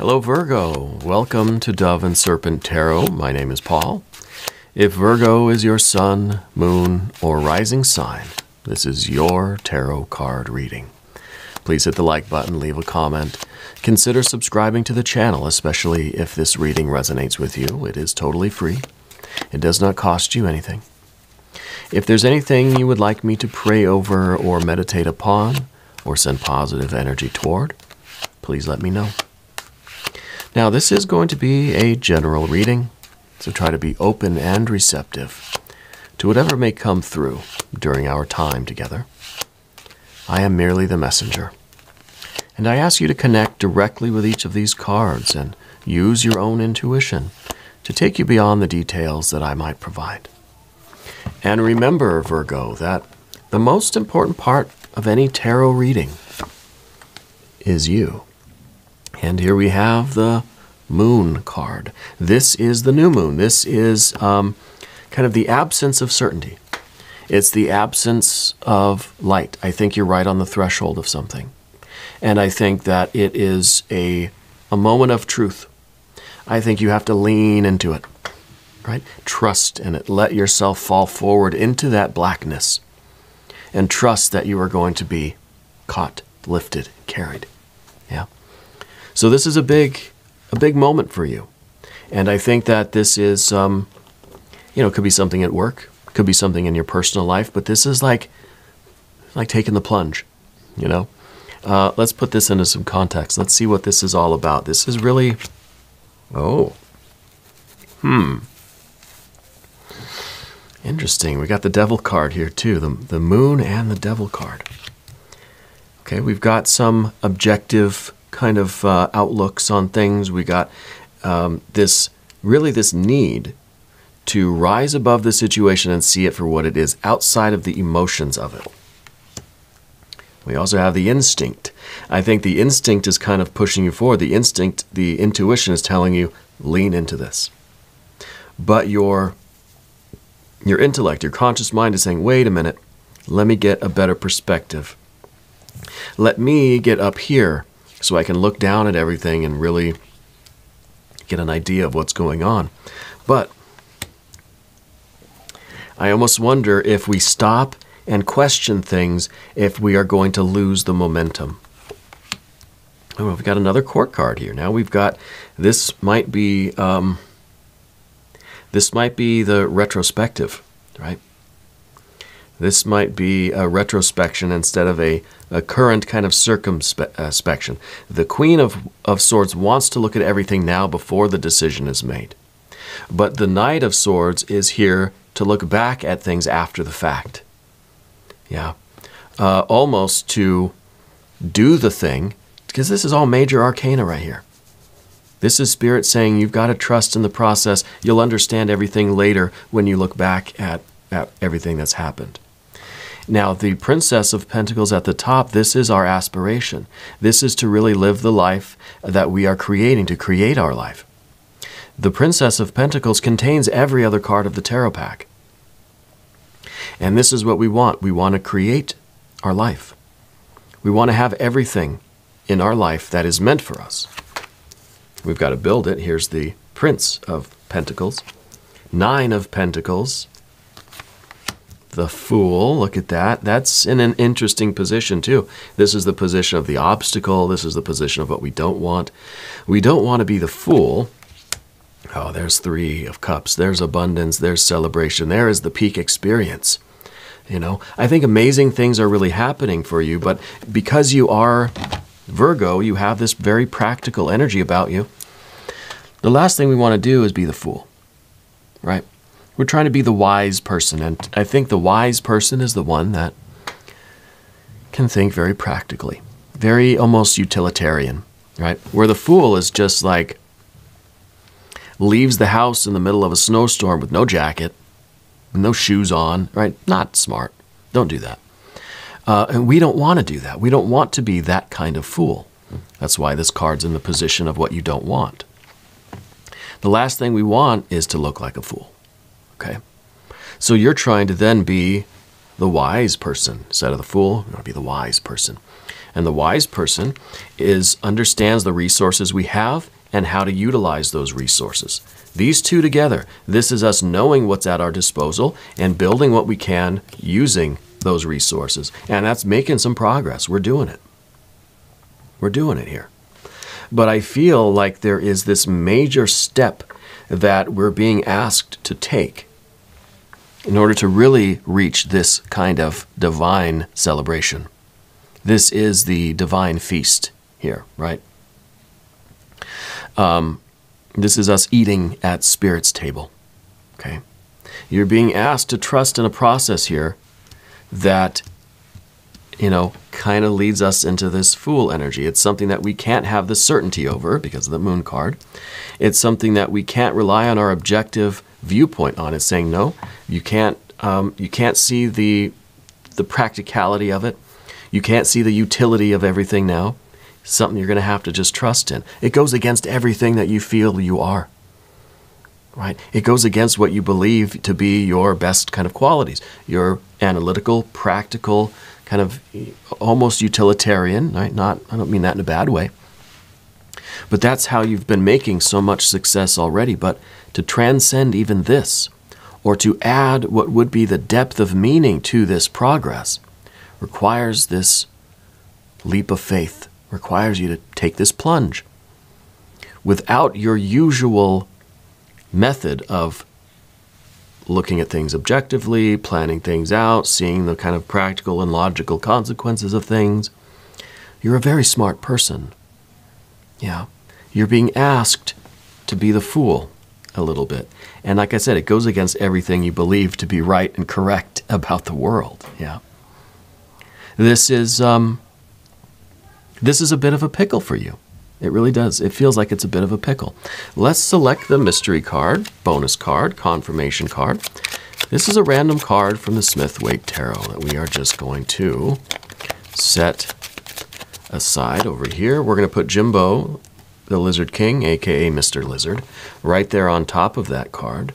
Hello Virgo, welcome to Dove and Serpent Tarot. My name is Paul. If Virgo is your sun, moon, or rising sign, this is your tarot card reading. Please hit the like button, leave a comment. Consider subscribing to the channel, especially if this reading resonates with you. It is totally free. It does not cost you anything. If there's anything you would like me to pray over or meditate upon or send positive energy toward, please let me know. Now, this is going to be a general reading, so try to be open and receptive to whatever may come through during our time together. I am merely the messenger, and I ask you to connect directly with each of these cards and use your own intuition to take you beyond the details that I might provide. And remember, Virgo, that the most important part of any tarot reading is you. And here we have the moon card. This is the new moon. This is kind of the absence of certainty. It's the absence of light. I think you're right on the threshold of something. And I think that it is a moment of truth. I think you have to lean into it, right? Trust in it. Let yourself fall forward into that blackness and trust that you are going to be caught, lifted, carried. Yeah. So this is a big moment for you. And I think that this is, could be something at work, could be something in your personal life, but this is like taking the plunge, Let's put this into some context. Let's see what this is all about. This is really, interesting. We got the Devil card here too, the Moon and the Devil card. Okay, we've got some objective kind of outlooks on things. We got this need to rise above the situation and see it for what it is, outside of the emotions of it. We also have the instinct. I think the instinct is kind of pushing you forward. The instinct, the intuition is telling you, lean into this. But your intellect, your conscious mind is saying, wait a minute, let me get a better perspective. Let me get up here so I can look down at everything and really get an idea of what's going on. But I almost wonder if we stop and question things, if we are going to lose the momentum. Oh, we've got another court card here. Now we've got, this might be the retrospective, right? This might be a retrospection instead of a current kind of circumspection. The Queen of Swords wants to look at everything now before the decision is made. But the Knight of Swords is here to look back at things after the fact. Yeah. Almost to do the thing, because this is all major arcana right here. This is Spirit saying you've got to trust in the process. You'll understand everything later when you look back at everything that's happened. Now, the Princess of Pentacles at the top, this is our aspiration. This is to really live the life that we are creating, to create our life. The Princess of Pentacles contains every other card of the tarot pack. And this is what we want. We want to create our life. We want to have everything in our life that is meant for us. We've got to build it. Here's the Prince of Pentacles. 9 of Pentacles. The Fool, look at that. That's in an interesting position too. This is the position of the obstacle. This is the position of what we don't want. We don't want to be the fool. Oh, there's 3 of Cups. There's abundance. There's celebration. There is the peak experience. I think amazing things are really happening for you, but because you are Virgo, you have this very practical energy about you. The last thing we want to do is be the fool, right? We're trying to be the wise person, and I think the wise person is the one that can think very practically, very almost utilitarian, right? Where the fool is just like leaves the house in the middle of a snowstorm with no jacket, no shoes on, right? Not smart. Don't do that. And we don't want to do that. We don't want to be that kind of fool. That's why this card's in the position of what you don't want. The last thing we want is to look like a fool. Okay? So you're trying to then be the wise person. Instead of the fool, you want to be the wise person. And the wise person understands the resources we have and how to utilize those resources. These two together, this is us knowing what's at our disposal and building what we can using those resources. And that's making some progress. We're doing it. We're doing it here. But I feel like there is this major step that we're being asked to take in order to really reach this kind of divine celebration. This is the divine feast here, right? This is us eating at Spirit's table, okay? You're being asked to trust in a process here that, kind of leads us into this Fool energy. It's something that we can't have the certainty over because of the Moon card. It's something that we can't rely on our objective viewpoint on. It's saying, no, you can't see the practicality of it. You can't see the utility of everything now. Something you're going to have to just trust in. It goes against everything that you feel you are, right? It goes against what you believe to be your best kind of qualities. Your analytical, practical, kind of almost utilitarian, right? I don't mean that in a bad way. But that's how you've been making so much success already. But to transcend even this, or to add what would be the depth of meaning to this progress, requires this leap of faith. Requires you to take this plunge without your usual method of looking at things objectively, planning things out, seeing the kind of practical and logical consequences of things. You're a very smart person. Yeah. You're being asked to be the fool a little bit. And like I said, it goes against everything you believe to be right and correct about the world. Yeah. This is a bit of a pickle for you. It really does. It feels like it's a bit of a pickle. Let's select the mystery card, bonus card, confirmation card. This is a random card from the Smith-Waite Tarot that we are just going to set aside over here. We're going to put Jimbo, the Lizard King, aka Mr. Lizard, right there on top of that card.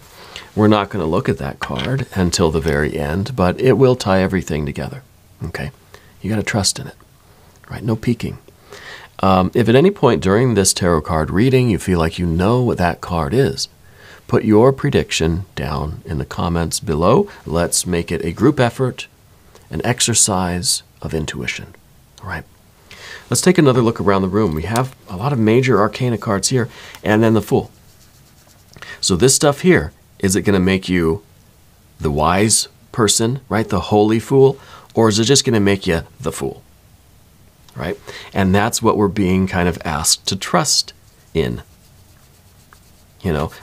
We're not going to look at that card until the very end, but it will tie everything together. Okay? You got to trust in it. Right? No peeking. If at any point during this tarot card reading you feel like you know what that card is, put your prediction down in the comments below. Let's make it a group effort, an exercise of intuition. All right. Let's take another look around the room. We have a lot of major arcana cards here, and then the Fool. So this stuff here, is it going to make you the wise person, right? The holy fool, or is it just going to make you the fool? Right? And that's what we're being kind of asked to trust in.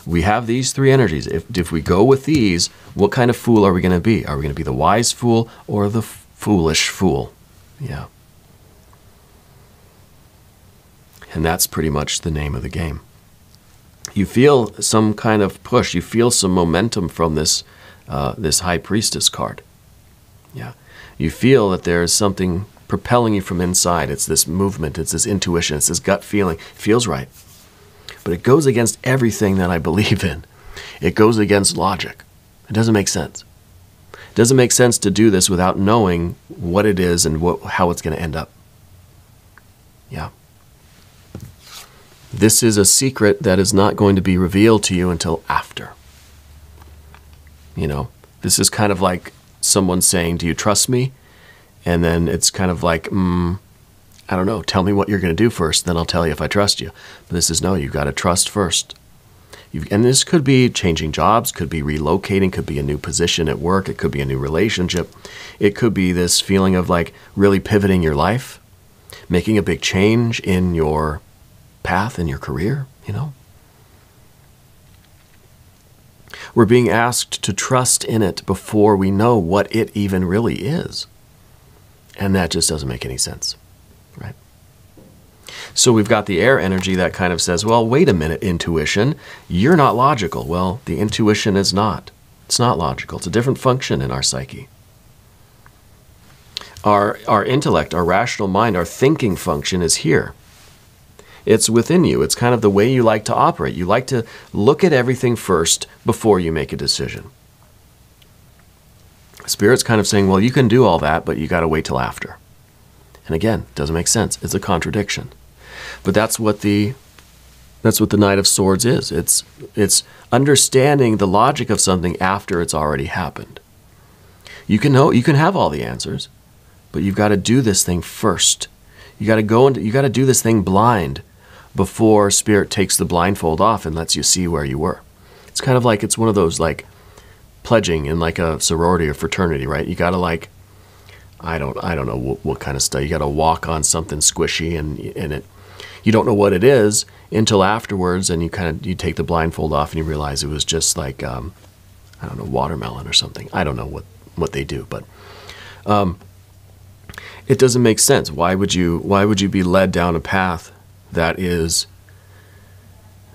We have these three energies. If we go with these, what kind of fool are we going to be? Are we going to be the wise fool or the foolish fool? Yeah. And that's pretty much the name of the game. You feel some kind of push. You feel some momentum from this High Priestess card. Yeah. You feel that there is something propelling you from inside. It's this movement, it's this intuition, it's this gut feeling. It feels right. But it goes against everything that I believe in. It goes against logic. It doesn't make sense. It doesn't make sense to do this without knowing what it is and how it's going to end up. Yeah. This is a secret that is not going to be revealed to you until after. This is kind of like someone saying, do you trust me? And then it's kind of like, I don't know, tell me what you're going to do first, then I'll tell you if I trust you. But this is, no, you've got to trust first. And this could be changing jobs, could be relocating, could be a new position at work, it could be a new relationship. It could be this feeling of like really pivoting your life, making a big change in your path, in your career, We're being asked to trust in it before we know what it even really is. And that just doesn't make any sense, right? So we've got the air energy that kind of says, well, wait a minute, intuition, you're not logical. Well, the intuition is not. It's not logical. It's a different function in our psyche. Our intellect, our rational mind, our thinking function is here. It's within you. It's kind of the way you like to operate. You like to look at everything first before you make a decision. Spirit's kind of saying, well, you can do all that, but you got to wait till after. And again, it doesn't make sense. It's a contradiction. But that's what the Knight of Swords is. It's understanding the logic of something after it's already happened. You can have all the answers, but you've got to do this thing first. You got to do this thing blind before Spirit takes the blindfold off and lets you see where you were. It's kind of like, it's one of those like pledging in like a sorority or fraternity, right? You got to like, I don't know what kind of stuff. You got to walk on something squishy and you don't know what it is until afterwards, and you take the blindfold off and you realize it was just like, I don't know, watermelon or something. I don't know what they do, but it doesn't make sense. Why would you be led down a path that is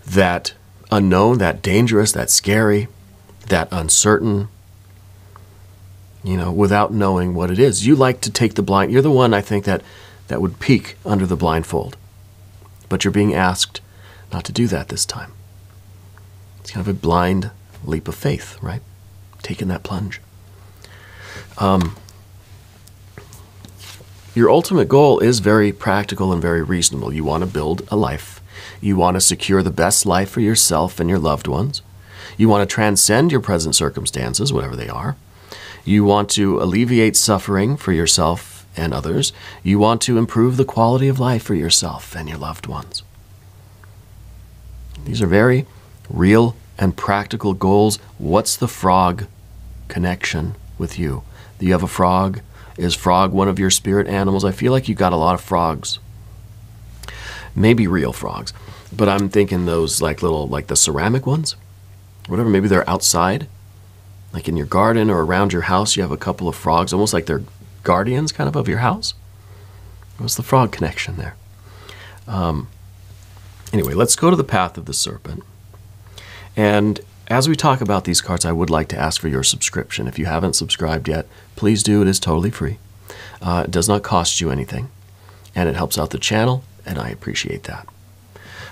that unknown, that dangerous, that scary, that uncertain, without knowing what it is? You like to take the blind. You're the one, I think, that would peek under the blindfold. But you're being asked not to do that this time. It's kind of a blind leap of faith, right? Taking that plunge. Your ultimate goal is very practical and very reasonable. You want to build a life. You want to secure the best life for yourself and your loved ones. You want to transcend your present circumstances, whatever they are. You want to alleviate suffering for yourself and others. You want to improve the quality of life for yourself and your loved ones. These are very real and practical goals. What's the frog connection with you? Do you have a frog? Is frog one of your spirit animals? I feel like you got a lot of frogs. Maybe real frogs, but I'm thinking those like the ceramic ones, whatever. Maybe they're outside, like in your garden or around your house. You have a couple of frogs, almost like they're guardians kind of your house. What's the frog connection there? Anyway, let's go to the path of the serpent. And as we talk about these cards, I would like to ask for your subscription. If you haven't subscribed yet, please do. It is totally free. It does not cost you anything, and it helps out the channel, and I appreciate that.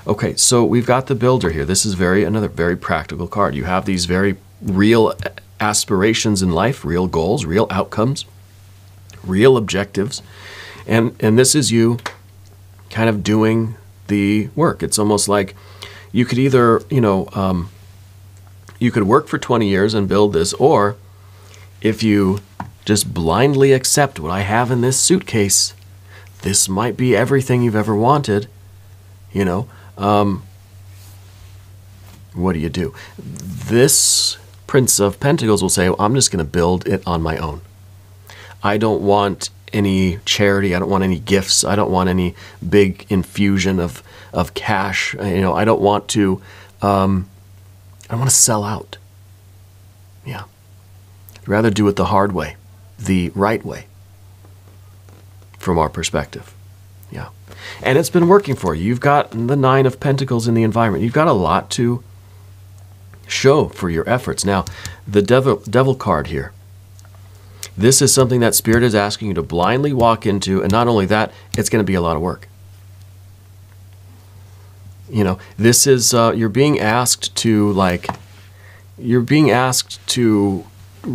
Okay, so we've got the builder here. This is another very practical card. You have these very real aspirations in life, real goals, real outcomes, real objectives, and this is you kind of doing the work. It's almost like you could either, you could work for 20 years and build this, or if you just blindly accept what I have in this suitcase, this might be everything you've ever wanted, what do you do? This Prince of Pentacles will say, well, I'm just going to build it on my own. I don't want any charity. I don't want any gifts. I don't want any big infusion of cash. I don't want to sell out. Yeah. I'd rather do it the hard way, the right way, from our perspective. Yeah. And it's been working for you. You've got the Nine of Pentacles in the environment. You've got a lot to show for your efforts. Now, the Devil card here. This is something that Spirit is asking you to blindly walk into, and not only that, it's going to be a lot of work. This is, you're being asked to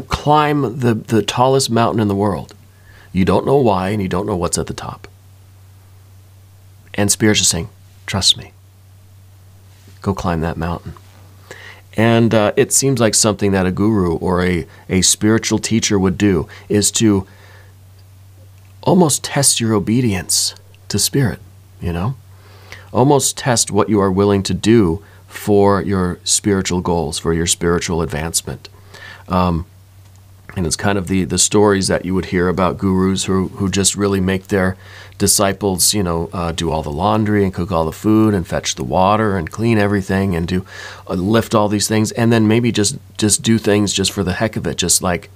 climb the tallest mountain in the world. You don't know why, and you don't know what's at the top. And Spirit's just saying, trust me. Go climb that mountain. And it seems like something that a guru or a spiritual teacher would do, is to almost test your obedience to Spirit, Almost test what you are willing to do for your spiritual goals, for your spiritual advancement. And it's kind of the stories that you would hear about gurus who just really make their disciples, do all the laundry and cook all the food and fetch the water and clean everything and do lift all these things, and then maybe just do things just for the heck of it, just like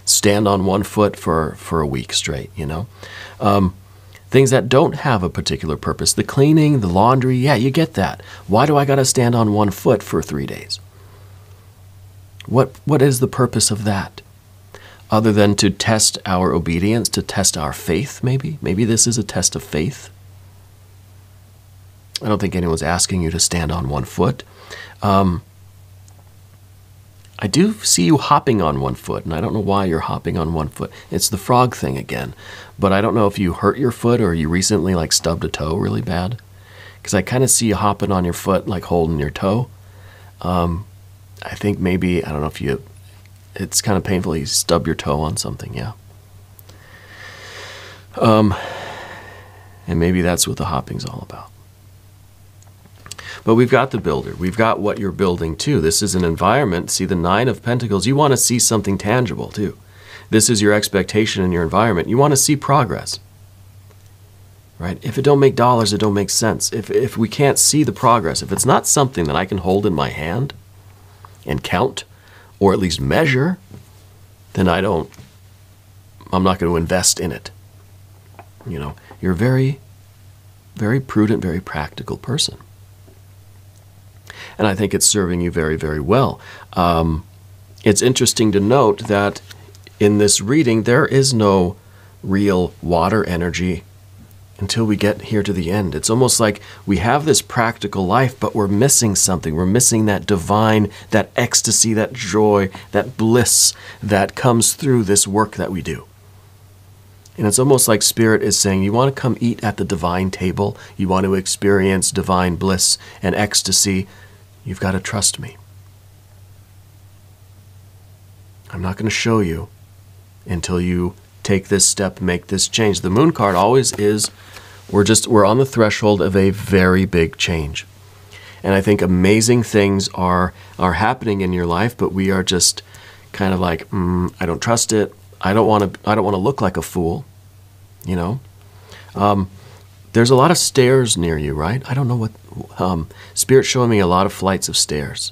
stand on one foot for a week straight, Things that don't have a particular purpose. The cleaning, the laundry, yeah, you get that. Why do I got to stand on one foot for 3 days? What is the purpose of that? Other than to test our obedience, to test our faith, maybe? Maybe this is a test of faith. I don't think anyone's asking you to stand on one foot. I do see you hopping on one foot, and I don't know why you're hopping on one foot. It's the frog thing again. But I don't know if you hurt your foot or you recently like stubbed a toe really bad. Because I kind of see you hopping on your foot, like holding your toe. I think maybe, I don't know if you, it's kind of painful. You stub your toe on something, yeah. And maybe that's what the hopping's all about. But we've got the builder. We've got what you're building too. This is an environment. See the Nine of Pentacles. You want to see something tangible too. This is your expectation in your environment. You want to see progress. Right? If it don't make dollars, it don't make sense. If we can't see the progress, if it's not something that I can hold in my hand and count, or at least measure, then I'm not going to invest in it. You know, you're a very, very prudent, very practical person. And I think it's serving you very, very well. It's interesting to note that in this reading, there is no real water energy until we get here to the end. It's almost like we have this practical life, but we're missing something. We're missing that divine, that ecstasy, that joy, that bliss that comes through this work that we do. And it's almost like Spirit is saying, you want to come eat at the divine table, you want to experience divine bliss and ecstasy, you've got to trust me. I'm not going to show you until you take this step, make this change. The Moon card always is, we're on the threshold of a very big change. And I think amazing things are happening in your life, but we are just kind of like, I don't trust it. I don't want to look like a fool, you know. There's a lot of stairs near you, right? I don't know what Spirit's showing me a lot of flights of stairs.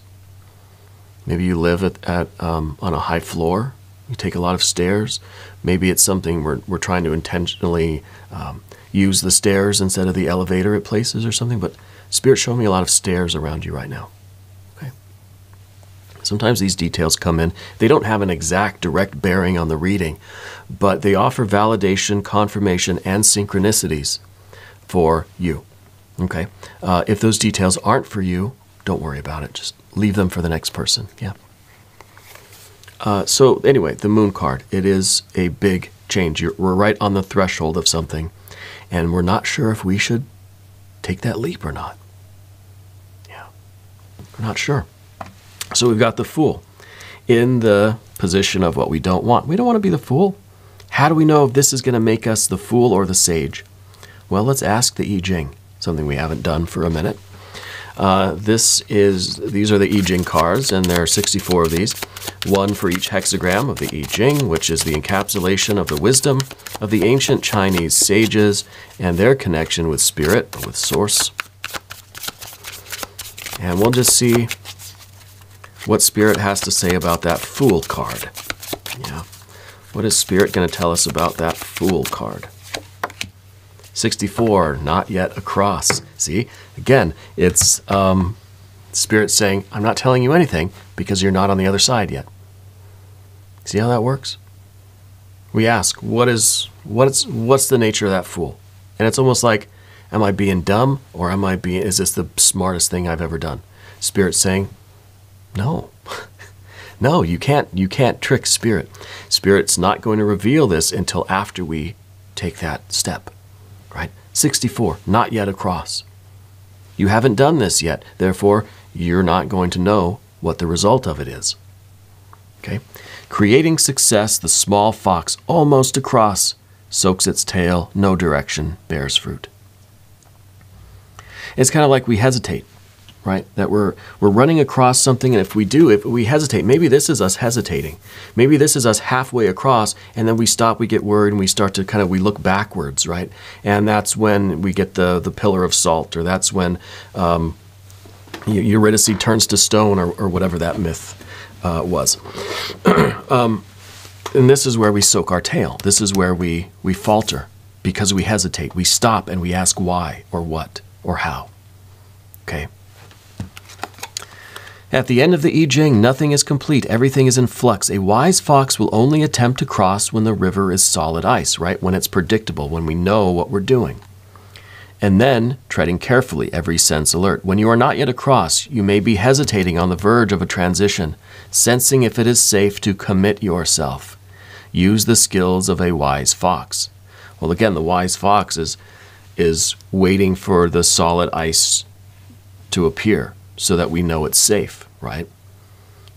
Maybe you live on a high floor. You take a lot of stairs. Maybe it's something we're trying to intentionally use the stairs instead of the elevator at places or something. But Spirit's showing me a lot of stairs around you right now. Okay. Sometimes these details come in. They don't have an exact direct bearing on the reading, but they offer validation, confirmation, and synchronicities for you. Okay. If those details aren't for you, don't worry about it. Just leave them for the next person. Yeah. So anyway, the Moon card, it is a big change. We're right on the threshold of something, and we're not sure if we should take that leap or not. Yeah, we're not sure. So we've got the Fool in the position of what we don't want. We don't want to be the Fool. How do we know if this is going to make us the Fool or the Sage? Well, let's ask the I Ching, something we haven't done for a minute. These are the I Ching cards, and there are 64 of these. One for each hexagram of the I Ching, which is the encapsulation of the wisdom of the ancient Chinese sages and their connection with Spirit, or with Source. And we'll just see what Spirit has to say about that Fool card. Yeah. What is Spirit going to tell us about that Fool card? 64, not yet across. See, again, it's Spirit saying, I'm not telling you anything because you're not on the other side yet. See how that works? We ask, what's the nature of that Fool? And it's almost like, am I being dumb, or is this the smartest thing I've ever done? Spirit's saying, no. No, you can't trick Spirit. Spirit's not going to reveal this until after we take that step. Right? 64, not yet across. You haven't done this yet, therefore you're not going to know what the result of it is. Okay? Creating success, the small fox almost across, soaks its tail, no direction, bears fruit. It's kind of like we hesitate, right? That we're running across something, and if we hesitate, maybe this is us hesitating. Maybe this is us halfway across, and then we stop, we get worried, and we start to we look backwards, right? And that's when we get the pillar of salt, or that's when Eurydice turns to stone, or whatever that myth was. And this is where we soak our tail. This is where we falter because we hesitate. We stop and we ask why, or what, or how. Okay? At the end of the I Ching, nothing is complete. Everything is in flux. A wise fox will only attempt to cross when the river is solid ice, right? When it's predictable, when we know what we're doing. And then, treading carefully, every sense alert. When you are not yet across, you may be hesitating on the verge of a transition, sensing if it is safe to commit yourself. Use the skills of a wise fox. Well, again, the wise fox is waiting for the solid ice to appear so that we know it's safe, right?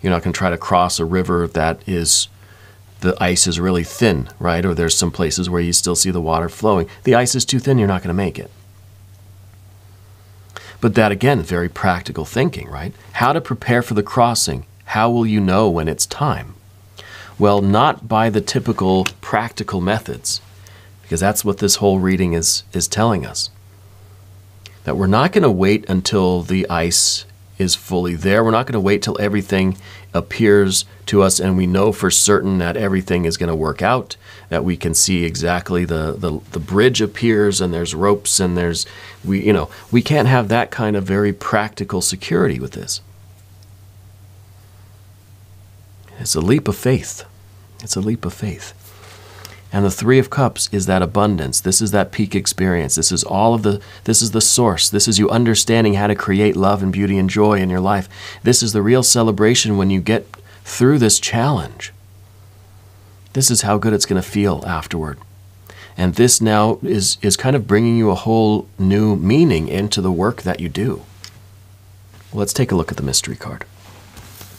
You're not going to try to cross a river that the ice is really thin, right? Or there's some places where you still see the water flowing. The ice is too thin, you're not going to make it. But that, again, very practical thinking, right? How to prepare for the crossing. How will you know when it's time? Well, not by the typical practical methods, because that's what this whole reading is telling us. That we're not going to wait until the ice is fully there. We're not going to wait till everything appears to us and we know for certain that everything is going to work out, that we can see exactly the bridge appears and there's ropes and we can't have that kind of very practical security with this. It's a leap of faith. It's a leap of faith. And the Three of Cups is that abundance. This is that peak experience. This is the source. This is you understanding how to create love and beauty and joy in your life. This is the real celebration when you get through this challenge. This is how good it's going to feel afterward. And this now is kind of bringing you a whole new meaning into the work that you do. Well, let's take a look at the mystery card.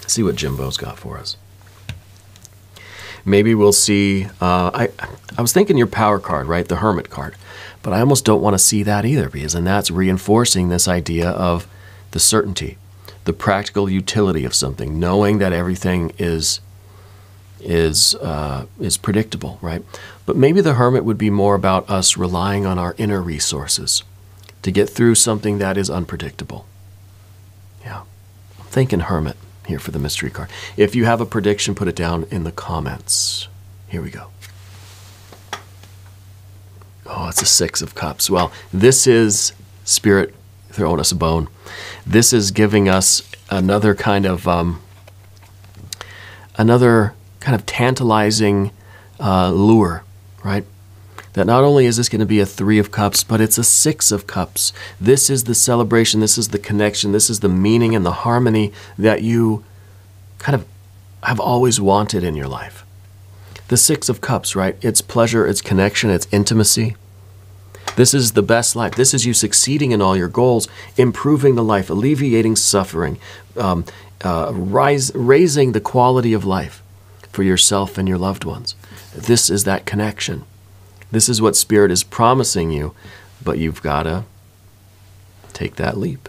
See what Jimbo's got for us. Maybe we'll see, I was thinking your power card, right? The Hermit card. But I almost don't want to see that either, because then that's reinforcing this idea of the certainty, the practical utility of something, knowing that everything is predictable, right? But maybe the Hermit would be more about us relying on our inner resources to get through something that is unpredictable. Yeah, I'm thinking Hermit here for the mystery card. If you have a prediction, put it down in the comments. Here we go. Oh, it's a Six of Cups. Well, this is Spirit throwing us a bone. This is giving us another kind of tantalizing lure, right? That not only is this going to be a Three of Cups, but it's a Six of Cups. This is the celebration, this is the connection, this is the meaning and the harmony that you kind of have always wanted in your life. The Six of Cups, right? It's pleasure, it's connection, it's intimacy. This is the best life. This is you succeeding in all your goals, improving the life, alleviating suffering, raising the quality of life for yourself and your loved ones. This is that connection. This is what Spirit is promising you, but you've got to take that leap.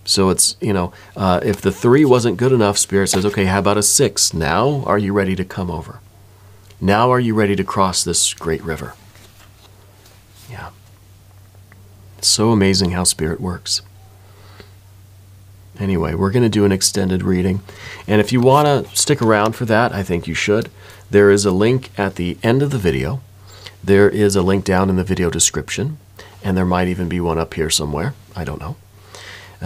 So it's, if the 3 wasn't good enough, Spirit says, okay, how about a 6? Now are you ready to come over? Now are you ready to cross this great river? Yeah. It's so amazing how Spirit works. Anyway, we're going to do an extended reading. And if you want to stick around for that, I think you should. There is a link at the end of the video. There is a link down in the video description. And there might even be one up here somewhere. I don't know.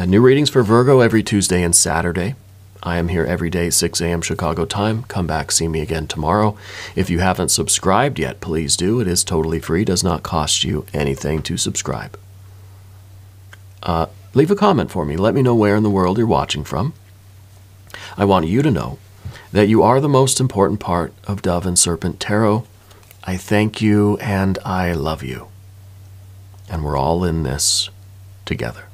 New readings for Virgo every Tuesday and Saturday. I am here every day, 6 a.m. Chicago time. Come back, see me again tomorrow. If you haven't subscribed yet, please do. It is totally free. Does not cost you anything to subscribe. Leave a comment for me. Let me know where in the world you're watching from. I want you to know that you are the most important part of Dove and Serpent Tarot. I thank you and I love you. And we're all in this together.